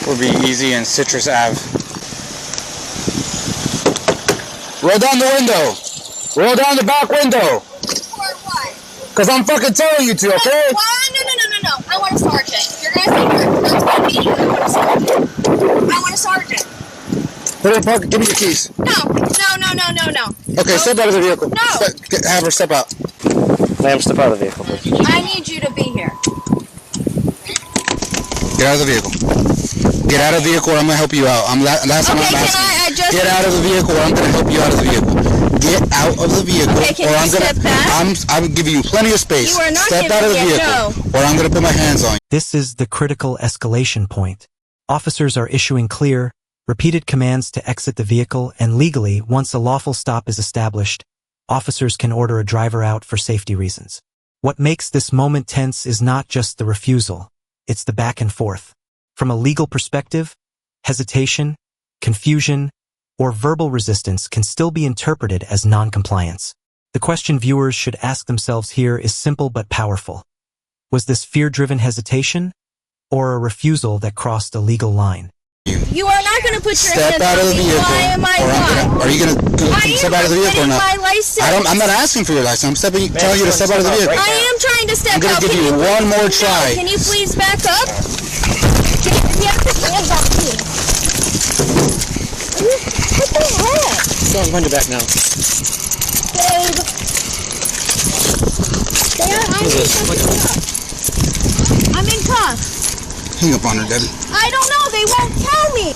would be Easy and Citrus Ave. Roll down the window. Roll down the back window. For what? Because I'm fucking telling you to, okay? No. I want a sergeant. You're going to say you're I want a sergeant. I want a sergeant. Put it in park. Give me your keys. No. Okay, step out of the vehicle. No. Have her step out. Ma'am, step out of the vehicle, please. I need you to be here. Get out of the vehicle. Get out of the vehicle or I'm going to help you out. That's what I'm asking. Get out of the vehicle or I'm going to help you out of the vehicle. Get out of the vehicle or I'm going to... I'm giving you plenty of space. You are not step out of the vehicle or I'm going to put my hands on you. This is the critical escalation point. Officers are issuing clear, repeated commands to exit the vehicle, and legally, once a lawful stop is established, officers can order a driver out for safety reasons. What makes this moment tense is not just the refusal, it's the back and forth. From a legal perspective, hesitation, confusion, or verbal resistance can still be interpreted as non-compliance. The question viewers should ask themselves here is simple but powerful. Was this fear-driven hesitation, or a refusal that crossed a legal line? You are not going to put your step hands out of the vehicle. Why am I not? Are you going to step out of the vehicle or not? My license. I'm not asking for your license. I'm telling you to step out of the vehicle. I am trying to step out. I'm going to give you one more try. Can you please back up? You have to stand back here. What the heck? Go on, find your back now. Babe. I'm in cuffs. Hang up on her, Daddy. I don't know. They won't tell me.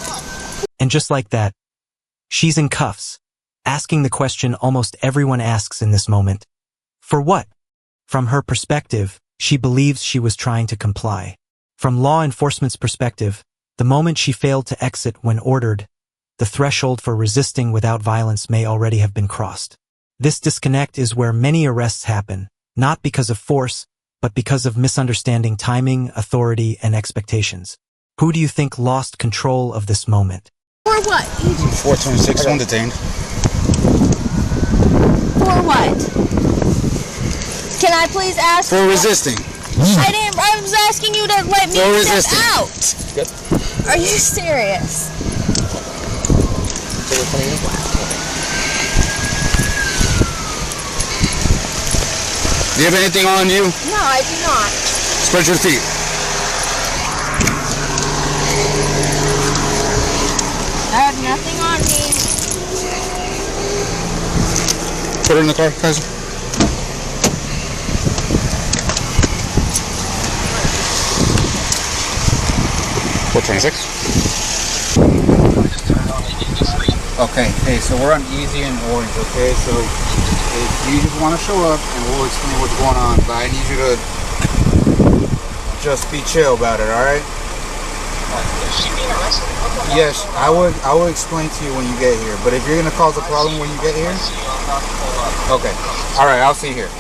And just like that, she's in cuffs, asking the question almost everyone asks in this moment. For what? From her perspective, she believes she was trying to comply. From law enforcement's perspective, the moment she failed to exit when ordered, the threshold for resisting without violence may already have been crossed. This disconnect is where many arrests happen, not because of force, but because of misunderstanding timing, authority, and expectations. Who do you think lost control of this moment? For what? 426, one detained. For what? Can I please ask? For resisting. I was asking you to let me step out. Good. Are you serious? Do you have anything on you? No, I do not. Spread your feet. I have nothing on me. Put her in the car, Kaiser. Okay, hey, so we're on Easy and Orange, okay? So if you just want to show up and we'll explain what's going on, but I need you to just be chill about it, alright? Is she being arrested? Yes, I will explain to you when you get here, but if you're going to cause a problem when you get here, okay. Alright, I'll see you here.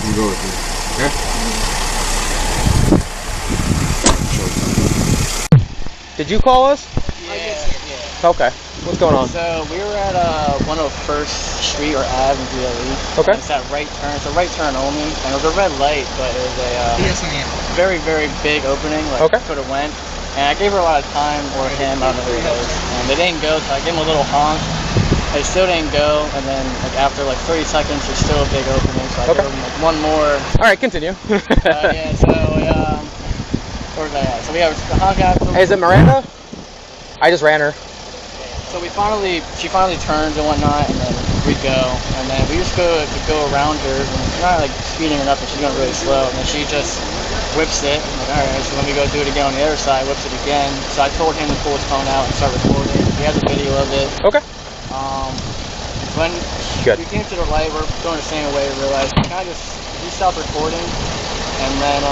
You go with me, okay? Did you call us? Yeah. Okay. What's going on? So we were at 101st Street or Ave in DLE. Okay. It's that right turn. It's a right turn only, and it was a red light, but it was a very, very big opening. Like, okay. Could have went, and I gave her a lot of time, or him, I don't know who it was, and they didn't go. So I gave them a little honk. They still didn't go, and then like after like 30 seconds, there's still a big opening. So I gave them like one more. All right, continue. Yeah. So where was I at? So we have the honk after. Hey, is it Miranda? I just ran her. So she finally turns and whatnot, and then we go, and then we just go around her, and we're not like speeding her up, and she's going really slow, and then she just whips it. I'm like, all right, so let me go do it again on the other side. Whips it again. So I told him to pull his phone out and start recording. He has a video of it. Okay. When Good. we came to the light, we're going the same way. We realized he stopped recording, and then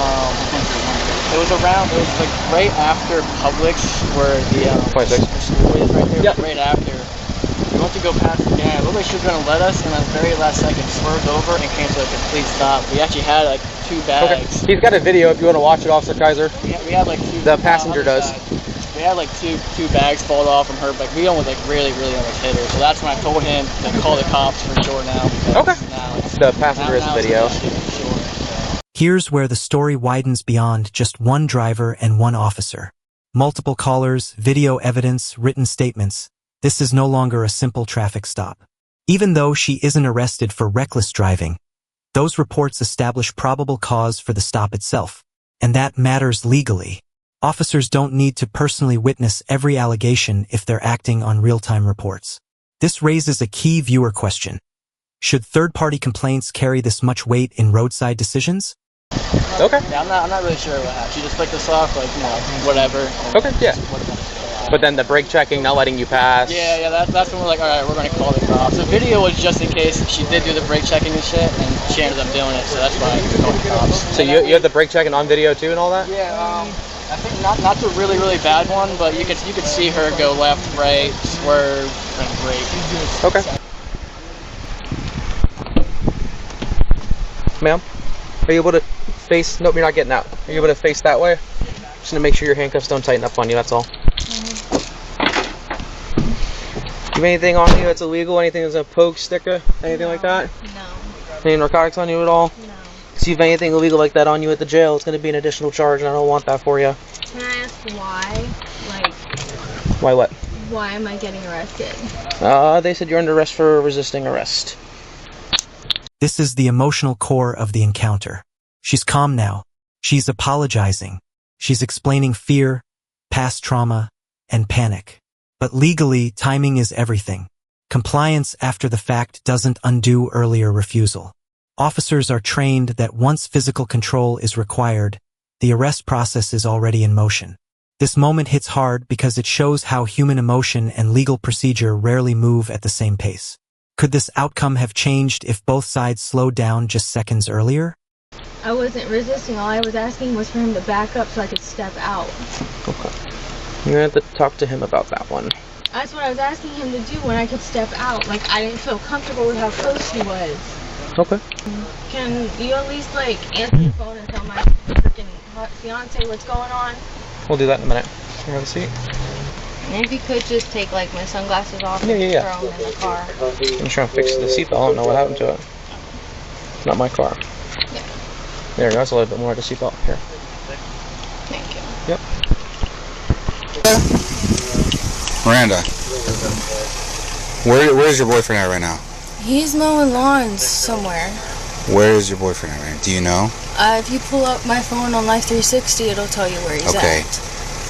it was like right after Publix, where the school is right there. Yep. Right after. We went to go past again. It looked like she was going to let us, and at the very last second swerved over and came to a complete stop. We actually had like 2 bags. Okay. He's got a video if you want to watch it, Officer Kaiser. We had like 2. The passenger does. We had like two bags fall off from her, but we almost like really almost hit her. So that's when I told him to call the cops for sure now. Okay. Now The passenger is the video. Here's where the story widens beyond just one driver and one officer. Multiple callers, video evidence, written statements. This is no longer a simple traffic stop. Even though she isn't arrested for reckless driving, those reports establish probable cause for the stop itself. And that matters legally. Officers don't need to personally witness every allegation if they're acting on real-time reports. This raises a key viewer question. Should third-party complaints carry this much weight in roadside decisions? Okay. Yeah, I'm not really sure what happened. She just clicked us off, like, you know, whatever. Okay, yeah. But then the brake checking, not letting you pass. Yeah, that's when we're like, all right, we're going to call the cops. The video was just in case she did do the brake checking and shit, and she ended up doing it, so that's why we're calling the cops. So you have the brake checking on video too and all that? Yeah, I think not the really, really bad one, but you could see her go left, right, swerve, and brake. Okay. Ma'am, are you able to face? Nope, you're not getting out. Are you able to face that way? Just gonna make sure your handcuffs don't tighten up on you. That's all. Do you have anything on you that's illegal? Anything that's a poke, sticker, anything like that? No. Any narcotics on you at all? No. See if anything illegal like that on you at the jail, it's gonna be an additional charge, and I don't want that for you. Can I ask why? Like, Why what? why am I getting arrested? They said you're under arrest for resisting arrest. This is the emotional core of the encounter. She's calm now. She's apologizing. She's explaining fear, past trauma, and panic. But legally, timing is everything. Compliance after the fact doesn't undo earlier refusal. Officers are trained that once physical control is required, the arrest process is already in motion. This moment hits hard because it shows how human emotion and legal procedure rarely move at the same pace. Could this outcome have changed if both sides slowed down just seconds earlier? I wasn't resisting. All I was asking was for him to back up so I could step out. Okay. You're gonna have to talk to him about that one. That's what I was asking him to do when I could step out. Like, I didn't feel comfortable with how close he was. Okay. Can you at least, like, answer the phone and tell my freaking fiancé what's going on? We'll do that in a minute. Here, have a seat. And if you could just take, like, my sunglasses off Yeah, and yeah. throw them in the car. I'm trying to fix the seatbelt. I don't know what happened to it. Not my car. Yeah. There you go. That's a little bit more of the seatbelt. Here. Thank you. Yep. Miranda, where's your boyfriend at right now? He's mowing lawns somewhere. Where is your boyfriend at right now? Do you know? If you pull up my phone on Life 360, it'll tell you where he's Okay. at.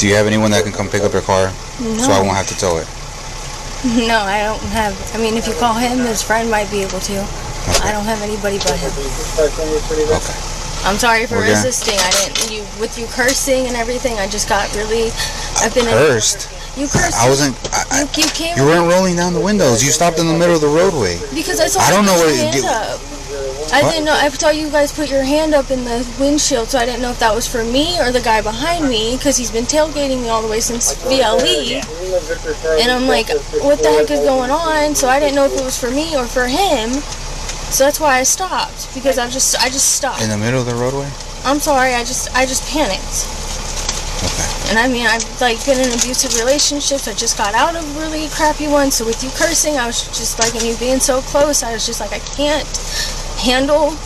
Do you have anyone that can come pick up your car? No. So I won't have to tow it. No, I don't have. I mean, if you call him, his friend might be able to. Okay. I don't have anybody but him. Okay. I'm sorry for We're good. resisting. I didn't. With you cursing and everything, I just got really. I've been Cursed? You cursed. I wasn't. You came. You weren't rolling down the windows. You stopped in the middle of the roadway. Because I saw I don't you know put what your you hand up. I didn't know. I saw you guys put your hand up in the windshield, so I didn't know if that was for me or the guy behind me, because he's been tailgating me all the way since VLE. And I'm like, what the heck is going on? So I didn't know if it was for me or for him. So that's why I stopped, because I just stopped. In the middle of the roadway? I'm sorry. I just panicked. Okay. And I mean, I've like been in abusive relationships. I just got out of a really crappy one. So with you cursing, I was just like, and you being so close, I was just like, I can't handle.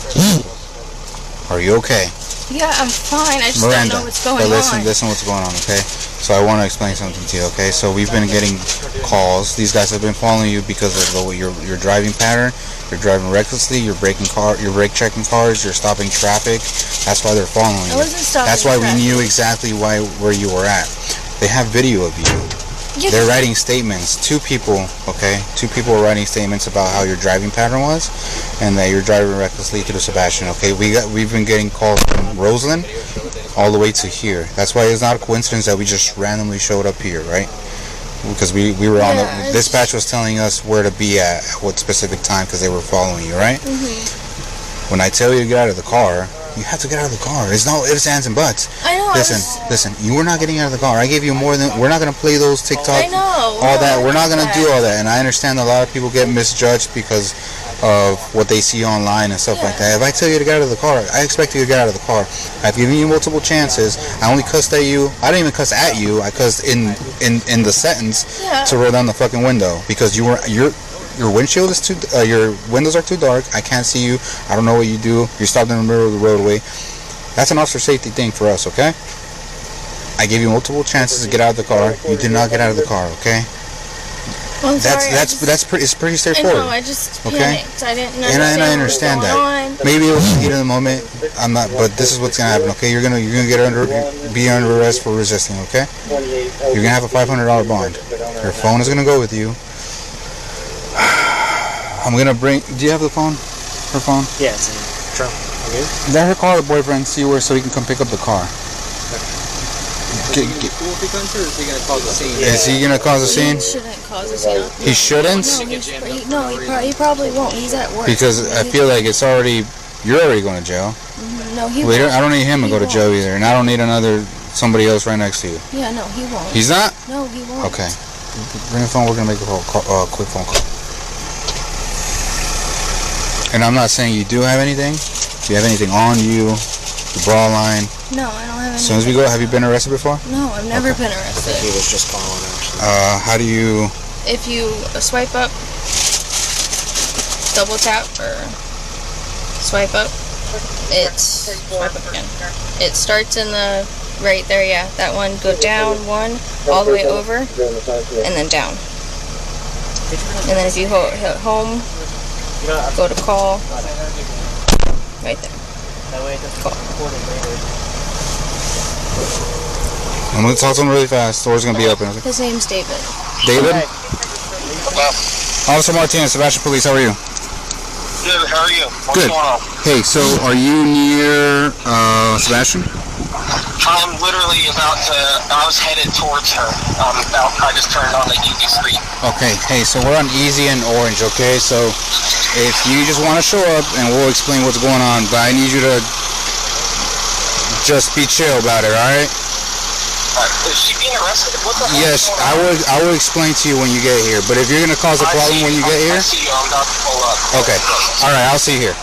Are you okay? Yeah, I'm fine. I just Miranda, don't know what's going but listen, on. listen what's going on, okay? So I want to explain something to you, okay? So we've been getting calls. These guys have been following you because of your driving pattern. You're driving recklessly. You're brake checking cars. You're stopping traffic. That's why they're following you. I wasn't stopping That's why traffic. we knew exactly where you were at. They have video of you. Yeah, They're writing statements. Two people, okay? Two people are writing statements about how your driving pattern was, and that you're driving recklessly through Sebastian. Okay, we've been getting calls from Roseland all the way to here. That's why it's not a coincidence that we just randomly showed up here, right? Because we were on the dispatch was telling us where to be at what specific time because they were following you, right? Mm-hmm. When I tell you to get out of the car, you have to get out of the car. It's no ifs, ands, and buts. I know. Listen. You were not getting out of the car. I gave you more than. We're not gonna play those TikTok. I know. All that. We're not gonna do all that. And I understand a lot of people get misjudged because of what they see online and stuff like that. If I tell you to get out of the car, I expect you to get out of the car. I've given you multiple chances. I only cussed at you. I didn't even cuss at you. I cussed in the sentence to roll down the fucking window because your windshield is your windows are too dark. I can't see you. I don't know what you do. You're stopped in the middle of the roadway. That's an officer safety thing for us, okay? I gave you multiple chances to get out of the car. You did not get out of the car, okay? Well, I'm sorry, It's pretty I straightforward. know, I just Okay. panicked. I didn't know. And I understand that. Maybe it was the heat of the moment. I'm not, but this is what's gonna happen. Okay, you're gonna be under arrest for resisting. Okay, you're gonna have a $500 bond. Her phone is gonna go with you. I'm gonna bring. Do you have the phone? Her phone? Yeah, it's in the trunk. Okay. Let her call her boyfriend, see where, so he can come pick up the car. Is he cool if he comes, or is he gonna cause a scene? Is he gonna cause a scene? He shouldn't cause a scene. He shouldn't? No, he probably won't. He's at work. Because I feel like you're already going to jail. No, he won't. I don't need him to go to jail either, and I don't need somebody else right next to you. Yeah, no, he won't. He's not? No, he won't. Okay. Bring the phone. We're gonna make a quick phone call. And I'm not saying you do have anything. Do you have anything on you? The bra line? No, I don't have anything. As soon as we go, have you been arrested before? No, I've never been arrested. He was just calling, actually. How do you... If you swipe up, double tap, or swipe up, swipe up again. It starts in the, right there, yeah, that one, go down one, all the way over, and then down. And then if you hit home, go to call, right there. Call. I'm going to talk to him really fast. The door's going to be open. His name's David. David? Officer Martinez, Sebastian Police, how are you? Good, how are you? What's Good. going on? Hey, so are you near Sebastian? I'm literally I was headed towards her. I just turned on the Easy Street. Okay, hey, so we're on Easy and Orange, okay? So if you just want to show up and we'll explain what's going on, but I need you to just be chill about it, alright? Is she being arrested? What the hell? Yes, I will explain to you when you get here, but if you're going to cause a problem when you get here... I see you, I'm about to pull up. Okay, alright, I'll see you here.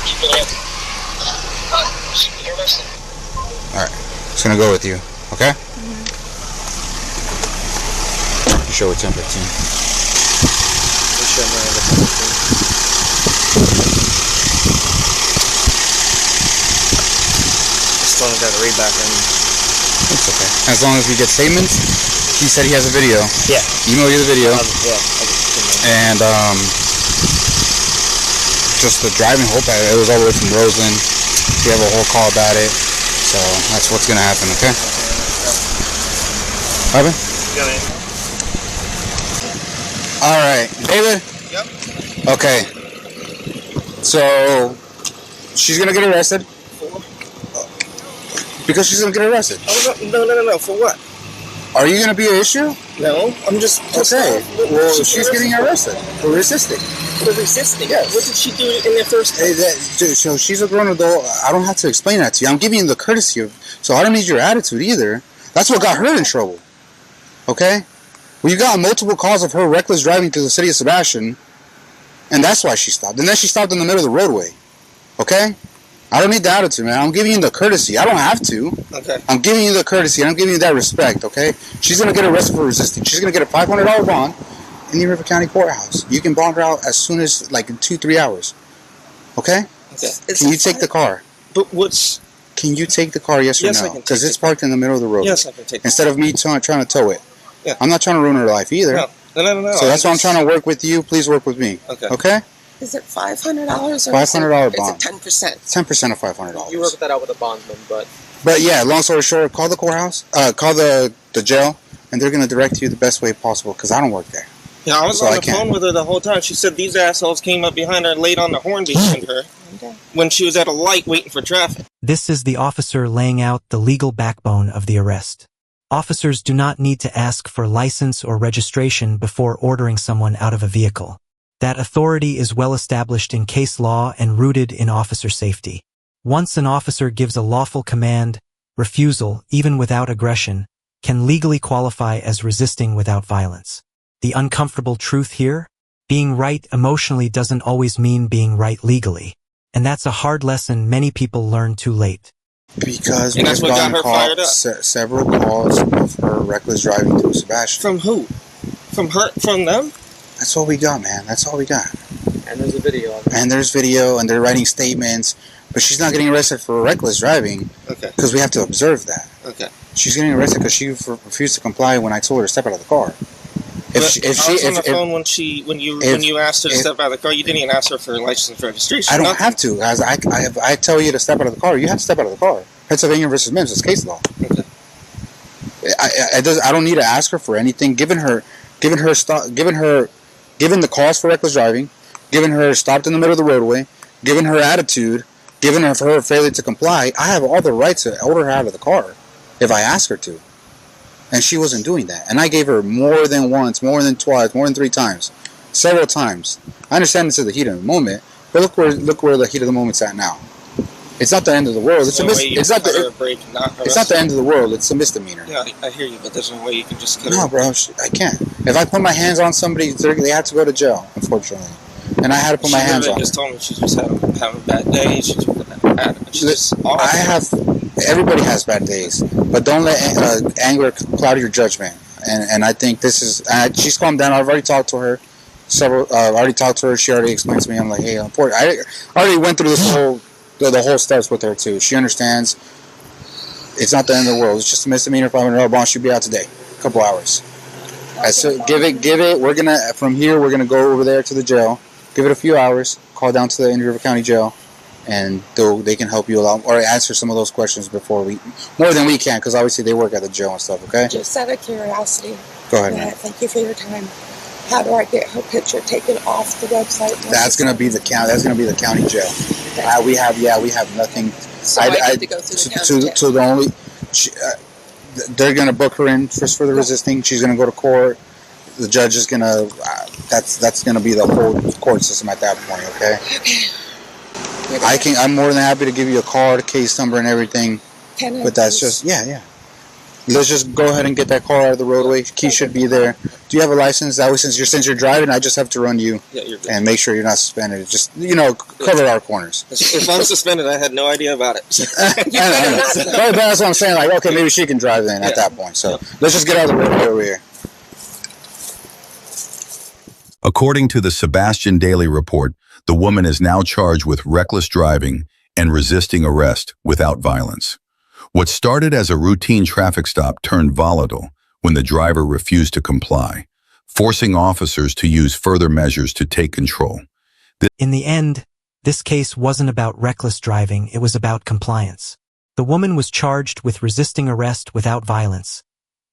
She being arrested. Alright, just going to go with you, okay? You show it 10:15. Still got to read back in. It's okay. As long as we get statements. He said he has a video. Yeah. Email you the video. Yeah. And just the driving whole pack. It was all the way from Roseland. We have a whole call about it. So that's what's gonna happen, okay? Robin? Alright, David? Yep. Okay. So she's gonna get arrested. Because she's gonna get arrested. Oh, no. For what? Are you gonna be an issue? No, I'm just... Okay. Well, she's getting arrested for resisting. For resisting? Yes. What did she do in the first Hey, place? so she's a grown adult. I don't have to explain that to you. I'm giving you the courtesy of... So I don't need your attitude either. That's what got her in trouble. Okay? Well, you got multiple calls of her reckless driving through the city of Sebastian, and that's why she stopped. And then she stopped in the middle of the roadway. Okay? I don't need the attitude, man. I'm giving you the courtesy. I don't have to. Okay. I'm giving you the courtesy, and I'm giving you that respect, okay? She's going to get arrested for resisting. She's going to get a $500 bond in the River County Courthouse. You can bond her out as soon as, like, in 2-3 hours. Okay? Okay. Can you take the car? But what's... Can you take the car, yes or Yes, I no? can take Because it. it's parked in the middle of the road. Yes, I can take it. Instead of me trying to tow it. Yeah. I'm not trying to ruin her life either. No. So that's why I'm trying to work with you. Please work with me. Okay. Okay? Is it $500 or $500 bond. Is it 10%? 10% of $500. You work that out with a bondsman, But yeah, long story short, call the courthouse, call the jail, and they're going to direct you the best way possible because I don't work there. Yeah, I was So on I the can't. phone with her the whole time. She said these assholes came up behind her and laid on the horn behind her when she was at a light waiting for traffic. This is the officer laying out the legal backbone of the arrest. Officers do not need to ask for license or registration before ordering someone out of a vehicle. That authority is well established in case law and rooted in officer safety. Once an officer gives a lawful command, refusal, even without aggression, can legally qualify as resisting without violence. The uncomfortable truth here? Being right emotionally doesn't always mean being right legally. And that's a hard lesson many people learn too late. Because And that's we've what got her gotten fired up. several calls of her reckless driving through Sebastian. From who? From her? From them? That's all we got, man. That's all we got. and there's a video of it. And there's video, and they're writing statements. But she's not getting arrested for reckless driving. Okay. Because we have to observe that. Okay. She's getting arrested because she refused to comply when I told her to step out of the car. I was on the phone when you asked her to step out of the car. You didn't even ask her for license registration. I don't have to. As I tell you to step out of the car, you have to step out of the car. Pennsylvania versus Mims is case law. Okay. I don't need to ask her for anything. Given the cause for reckless driving, given her stopped in the middle of the roadway, given her attitude, given her failure to comply, I have all the right to order her out of the car if I ask her to. And she wasn't doing that. And I gave her more than once, more than twice, more than 3 times, several times. I understand this is the heat of the moment, but look where the heat of the moment's at now. It's not the end of the world. It's not the end of the world. It's a misdemeanor. Yeah, I hear you, but there's no way you can just cut No, bro, I can't. If I put my hands on somebody, they have to go to jail, unfortunately. And I had to put my hands on her. She just told me she just having a bad day. Everybody has bad days, but don't let anger cloud your judgment. And I think this is. She's calmed down. I've already talked to her. She already explained to me. I'm like, hey, I already went through the whole steps with her too. She understands. It's not the end of the world. It's just a misdemeanor. $500 bond. She'll be out today. A couple hours. Give it. From here, we're gonna go over there to the jail. Give it a few hours. Call down to the Indian River County Jail. And they can help you a lot, or answer some of those questions more than we can, because obviously they work at the jail and stuff. Okay. Just out of curiosity. Go ahead, man. Thank you for your time. How do I get her picture taken off the website? That's gonna be the county. That's gonna be the county jail. Okay. We have nothing. So I need to go through the county jail. To the only. They're gonna book her in just for the resisting. She's gonna go to court. The judge is gonna. That's gonna be the whole court system at that point. Okay. I'm more than happy to give you a card, case number, and everything. But that's just yeah. Let's just go ahead and get that car out of the roadway. Key should be there. Do you have a license? That way, since you're driving, I just have to run you and make sure you're not suspended. Just cover our corners. If I'm suspended, I had no idea about it. But that's what I'm saying. Like, okay, maybe she can drive then at that point. So let's just get out of the roadway over here. According to the Sebastian Daily Report, the woman is now charged with reckless driving and resisting arrest without violence. What started as a routine traffic stop turned volatile when the driver refused to comply, forcing officers to use further measures to take control. In the end, this case wasn't about reckless driving, it was about compliance. The woman was charged with resisting arrest without violence,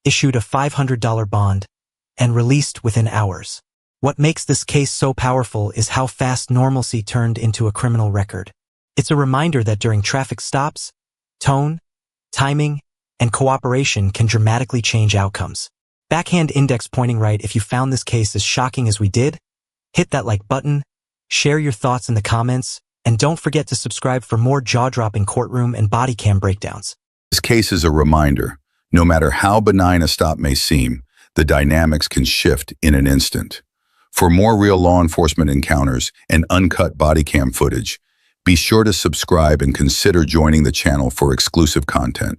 issued a $500 bond, and released within hours. What makes this case so powerful is how fast normalcy turned into a criminal record. It's a reminder that during traffic stops, tone, timing, and cooperation can dramatically change outcomes. Backhand index pointing right. If you found this case as shocking as we did, hit that like button, share your thoughts in the comments, and don't forget to subscribe for more jaw-dropping courtroom and body cam breakdowns. This case is a reminder, no matter how benign a stop may seem, the dynamics can shift in an instant. For more real law enforcement encounters and uncut body cam footage, be sure to subscribe and consider joining the channel for exclusive content.